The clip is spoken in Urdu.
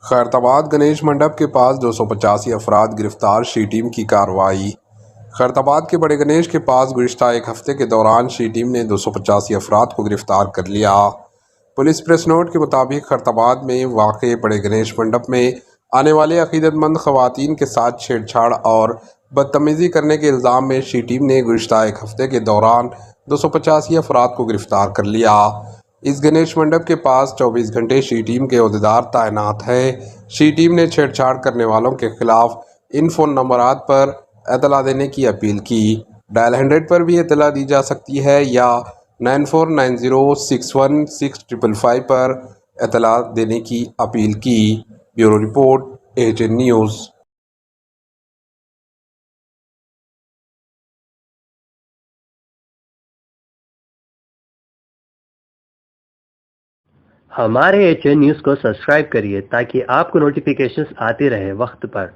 خیرتآباد گنیش منڈپ کے پاس 285 افراد گرفتار، شی ٹیم کی کارروائی۔ خیرتآباد کے بڑے گنیش کے پاس گزشتہ ایک ہفتے کے دوران شی ٹیم نے 285 افراد کو گرفتار کر لیا۔ پولیس پریس نوٹ کے مطابق خیرتآباد میں واقع بڑے گنیش منڈپ میں آنے والے عقیدت مند خواتین کے ساتھ چھیڑ چھاڑ اور بدتمیزی کرنے کے الزام میں شی ٹیم نے گزشتہ ایک ہفتے کے دوران 285 افراد کو گرفتار کر لیا۔ اس گنیش منڈپ کے پاس 24 گھنٹے شی ٹیم کے عہدیدار تعینات ہیں۔ شی ٹیم نے چھیڑ چھاڑ کرنے والوں کے خلاف ان فون نمبرات پر اطلاع دینے کی اپیل کی۔ ڈائل 100 پر بھی اطلاع دی جا سکتی ہے یا 9490616555 پر اطلاع دینے کی اپیل کی۔ Bureau report, AHN news. ہمارے AHN نیوز کو سبسکرائب کریے تاکہ آپ کو نوٹیفیکیشنز آتے رہے وقت پر۔